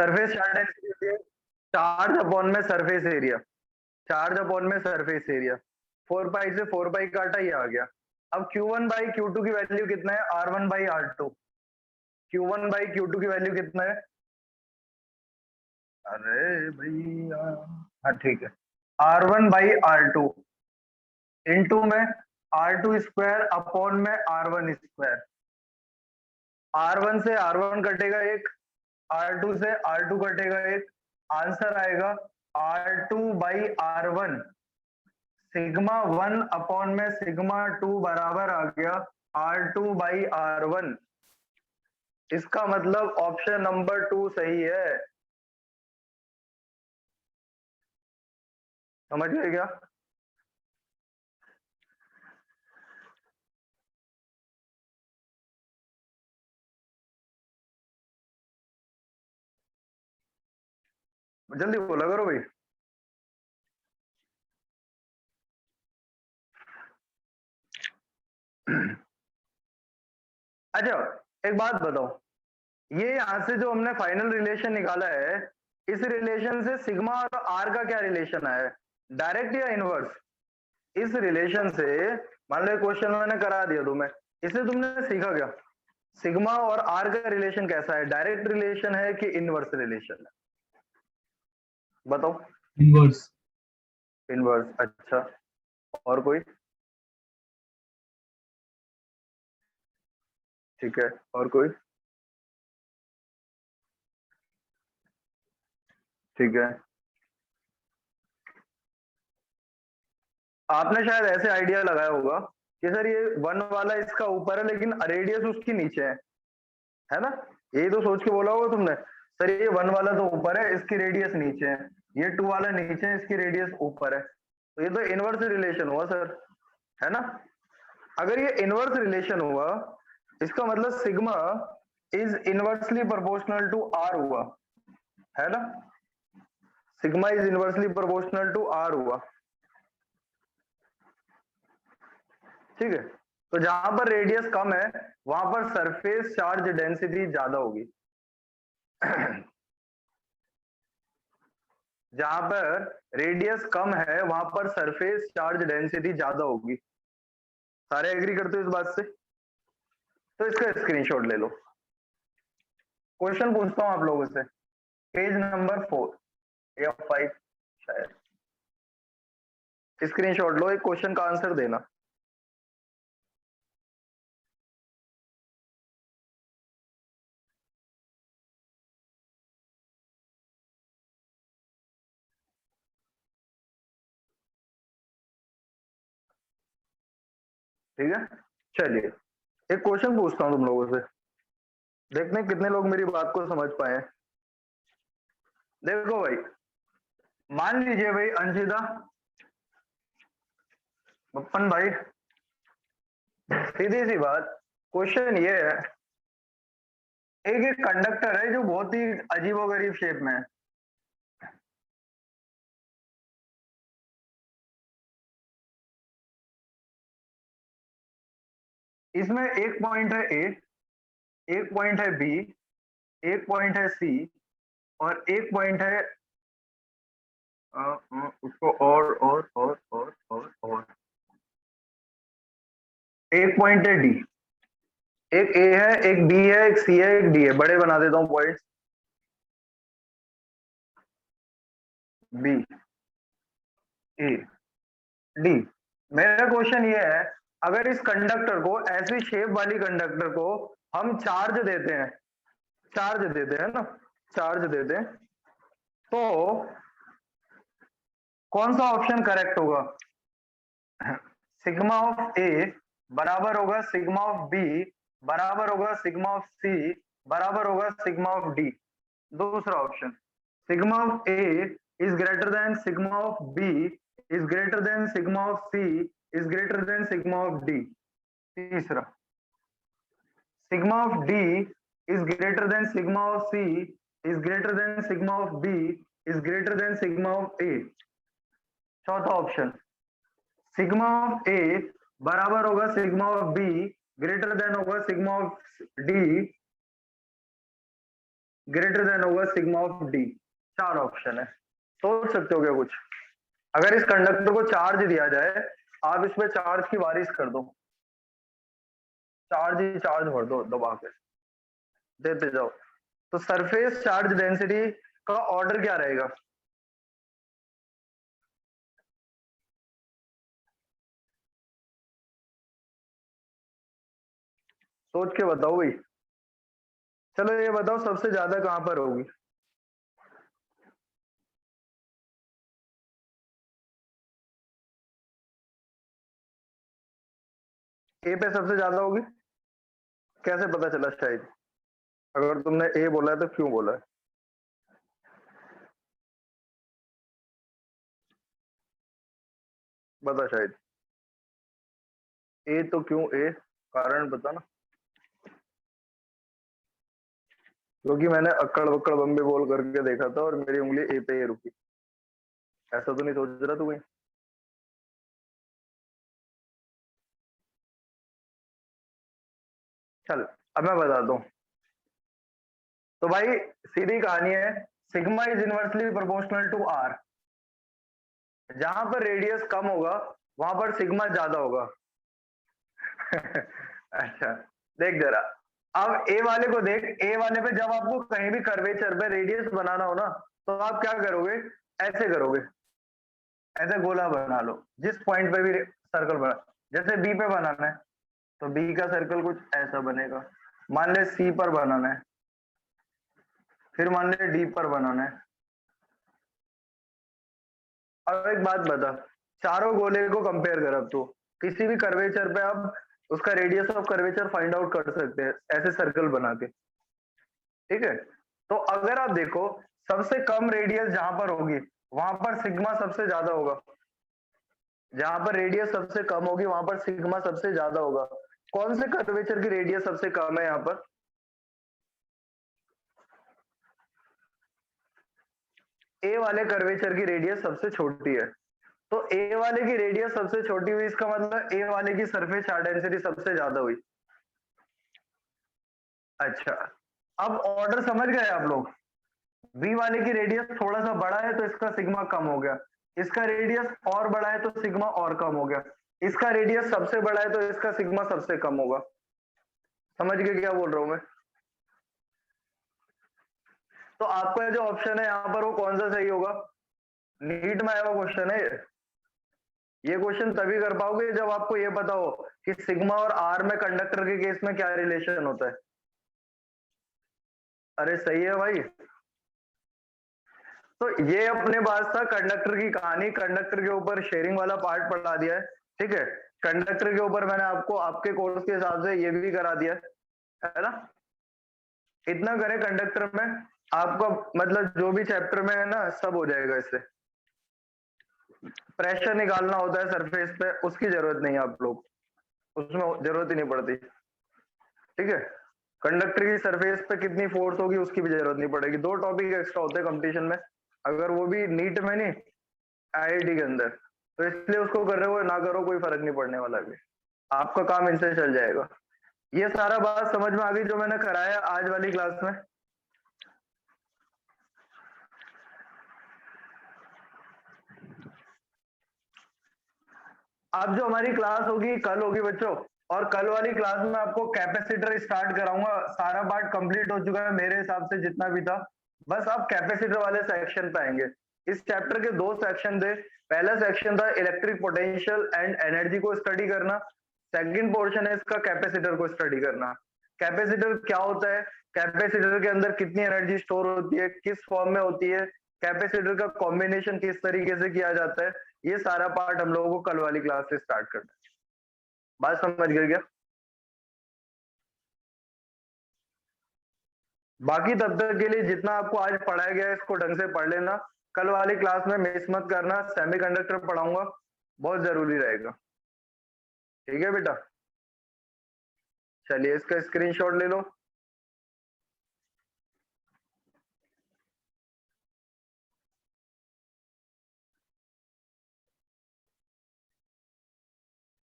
Surface charge density होती है charge upon में सरफेस एरिया, चार्ज अपॉन में सरफेस एरिया। 4 पाई से 4 पाई काटा, ये आ गया। अब Q1 बाई Q2 की वैल्यू कितना है? R1 by R2। Q1 by Q2 की वैल्यू कितना है? अरे भैया, हाँ ठीक है, R1 बाई R2 इंटू में R2 स्क्वायर अपॉन में R1 स्क्वायर। R1 से R1 कटेगा एक, R2 से R2 कटेगा एक, आंसर आएगा R2 by R1 sigma 1 upon में सिग्मा 2 बराबर आ गया R2 बाई R1। इसका मतलब ऑप्शन नंबर 2 सही है। समझ गए क्या? जल्दी बोला करो भाई। अच्छा एक बात बताओ, ये यहां से जो हमने फाइनल रिलेशन निकाला है, इस रिलेशन से सिग्मा और आर का क्या रिलेशन है? डायरेक्ट या इनवर्स? इस रिलेशन से, मान लो क्वेश्चन मैंने करा दिया तुम्हें, इससे तुमने सीखा क्या? सिग्मा और आर का रिलेशन कैसा है? डायरेक्ट रिलेशन है कि इनवर्स रिलेशन है? बताओ। इनवर्स। इनवर्स, अच्छा। और कोई? ठीक है, और कोई? ठीक है, आपने शायद ऐसे आइडिया लगाया होगा कि सर ये 1 वाला इसका ऊपर है लेकिन रेडियस उसकी नीचे है ना? यही तो सोच के बोला होगा तुमने, सर ये 1 वाला तो ऊपर है, इसकी रेडियस नीचे है, ये 2 वाला नीचे है, इसकी रेडियस ऊपर है। तो ये तो इनवर्स रिलेशन हुआ सर, है ना? अगर ये इनवर्स रिलेशन हुआ, इसका मतलब sigma is inversely proportional to R हुआ, है ना? Sigma is inversely proportional to R हुआ, ठीक है? तो जहां पर रेडियस कम है वहां पर सरफेस चार्ज डेंसिटी ज्यादा होगी। जहां पर रेडियस कम है वहां पर सरफेस चार्ज डेंसिटी ज्यादा होगी। सारे एग्री करते हो इस बात से? तो इसका स्क्रीनशॉट ले लो। क्वेश्चन पूछता हूं आप लोगों से, पेज नंबर 4 या 5 शायद। स्क्रीनशॉट लो, एक क्वेश्चन का आंसर देना। ठीक है, चलिए एक क्वेश्चन पूछता हूं तुम लोगों से, देखते हैं कितने लोग मेरी बात को समझ पाए। देखो भाई, मान लीजिए भाई अंशिता, बप्पन भाई, सीधी सी बात, क्वेश्चन ये है, एक कंडक्टर है जो बहुत ही अजीबोगरीब शेप में है। इसमें एक पॉइंट है ए, एक पॉइंट है बी, एक पॉइंट है सी, और एक पॉइंट है उसको और एक पॉइंट है डी। एक ए है, एक बी है, एक सी है, एक डी है। बड़े बना देता हूं पॉइंट्स, बी, ए, डी। मेरा क्वेश्चन ये है, अगर इस कंडक्टर को, ऐसी शेप वाली कंडक्टर को हम चार्ज देते हैं, चार्ज देते हैं ना, चार्ज देते हैं, तो कौन सा ऑप्शन करेक्ट होगा? सिग्मा ऑफ ए बराबर होगा सिग्मा ऑफ बी बराबर होगा सिग्मा ऑफ सी बराबर होगा सिग्मा ऑफ डी। दूसरा option, sigma of A is greater than sigma of B is greater than sigma of C is greater than sigma of D. तीसरा, sigma of D is greater than sigma of C is greater than sigma of B is greater than sigma of A. चौथा option, sigma of A बराबर होगा sigma of B greater than होगा sigma of D greater than होगा sigma of D. 4 option है, सोच सकते हो क्या कुछ? अगर इस कंडक्टर को चार्ज दिया जाए, आप इसमें चार्ज की बारिश कर दो, चार्ज ही चार्ज भर दो दबा के, देते जाओ, तो सरफेस चार्ज डेंसिटी का ऑर्डर क्या रहेगा? सोच के बताओ भाई। चलो ये बताओ सबसे ज्यादा कहां पर होगी? ए पे सबसे ज्यादा होगी? कैसे पता चला? शायद अगर तुमने ए बोला है तो क्यों बोला है? बता शायद। ए तो क्यों ए? कारण बता ना। क्योंकि मैंने अक्कड़ बक्कड़ बम्बे बोल करके देखा था और मेरी उंगली ए पे ही रुकी। ऐसा तो नहीं सोच रहा तू कहीं? चल अब मैं बताता हूँ। तो भाई सीधी कहानी है, sigma is inversely proportional to R. जहां पर रेडियस कम होगा वहां पर सिग्मा ज्यादा होगा। अच्छा देख जरा, अब ए वाले को देख, ए वाले पे जब आपको कहीं भी कर्वेचर पे रेडियस बनाना हो ना, तो आप क्या करोगे? ऐसे करोगे, ऐसे गोला बना लो, जिस पॉइंट पे भी सर्कल बना। जैसे बी पे बनाना है तो बी का सर्कल कुछ ऐसा बनेगा। मान ले सी पर बनाना है, फिर मान ले डी पर बनाना है। अब एक बात बता, चारों गोले को कंपेयर कर, अब तो किसी भी कर्वेचर पे आप उसका radius of curvature find out कर सकते हैं ऐसे सर्कल बना के, ठीक है? तो अगर आप देखो, सबसे कम रेडियस जहां पर होगी वहां पर सिग्मा सबसे ज्यादा होगा। जहां पर रेडियस सबसे कम होगी वहां पर सिग्मा सबसे ज्यादा होगा। कौन से कर्वेचर की रेडियस सबसे कम है यहाँ पर? ए वाले कर्वेचर की रेडियस सबसे छोटी है। तो ए वाले की रेडियस सबसे छोटी हुई, इसका मतलब ए वाले की सरफेस चार्ज डेंसिटी सबसे ज्यादा हुई। अच्छा, अब ऑर्डर समझ गए आप लोग? बी वाले की रेडियस थोड़ा सा बड़ा है तो इसका सिग्मा कम हो गया, इसका रेडियस और बड़ा है तो सिग्मा और कम हो गया, इसका रेडियस सबसे बड़ा है तो इसका सिग्मा सबसे कम होगा। समझ गए क्या बोल रहा हूं मैं? तो आपका जो ऑप्शन है यहाँ पर वो कौन सा सही होगा? नीट में आया हुआ क्वेश्चन है ये क्वेश्चन तभी कर पाओगे जब आपको ये पता हो कि सिग्मा और आर में कंडक्टर के केस में क्या रिलेशन होता है। अरे सही है भाई। तो ये अपने पास था कंडक्टर की कहानी, कंडक्टर के ऊपर शेयरिंग वाला पार्ट पढ़ा दिया है, ठीक है? कंडक्टर के ऊपर मैंने आपको आपके कोर्स के हिसाब से ये भी करा दिया है ना? इतना करें कंडक्टर में, आपका मतलब जो भी चैप्टर में है ना सब हो जाएगा इससे। प्रेशर निकालना होता है सरफेस पे, उसकी जरूरत नहीं है आप लोग, उसमें जरूरत ही नहीं पड़ती, ठीक है? कंडक्टर की सरफेस पे कितनी फोर्स होगी उसकी भी जरूरत नहीं पड़ेगी। 2 टॉपिक एक्स्ट्रा होते हैं कंपटीशन में, अगर वो भी नीट में नहीं आईआईटी के अंदर, तो इसलिए उसको कर रहे हो ना करो कोई फर्क नहीं पड़ने वाला भी, आपका काम इनसे चल जाएगा। ये सारा बात समझ में आ गई जो मैंने कराया आज वाली क्लास में? अब जो हमारी क्लास होगी कल होगी बच्चों, और कल वाली क्लास में आपको कैपेसिटर स्टार्ट कराऊंगा। सारा पार्ट कंप्लीट हो चुका है मेरे हिसाब से जितना भी था, बस आप कैपेसिटर वाले सेक्शन पे आएंगे। इस चैप्टर के 2 सेक्शन थे। पहला सेक्शन था इलेक्ट्रिक पोटेंशियल एंड एनर्जी को स्टडी करना, सेकंड पोर्शन है इसका कैपेसिटर को स्टडी करना। कैपेसिटर क्या होता है, कैपेसिटर के अंदर कितनी एनर्जी स्टोर होती है, किस फॉर्म में होती है, कैपेसिटर का कॉम्बिनेशन किस तरीके से किया जाता है, ये सारा पार्ट हम लोगों को कल वाली क्लास से स्टार्ट करना है। बात समझ गए क्या? बाकी तब तक के लिए जितना आपको आज पढ़ाया गया है इसको ढंग से पढ़ लेना। कल वाली क्लास में मिस मत करना, सेमीकंडक्टर पढ़ाऊंगा, बहुत जरूरी रहेगा, ठीक है बेटा? चलिए इसका स्क्रीनशॉट ले लो।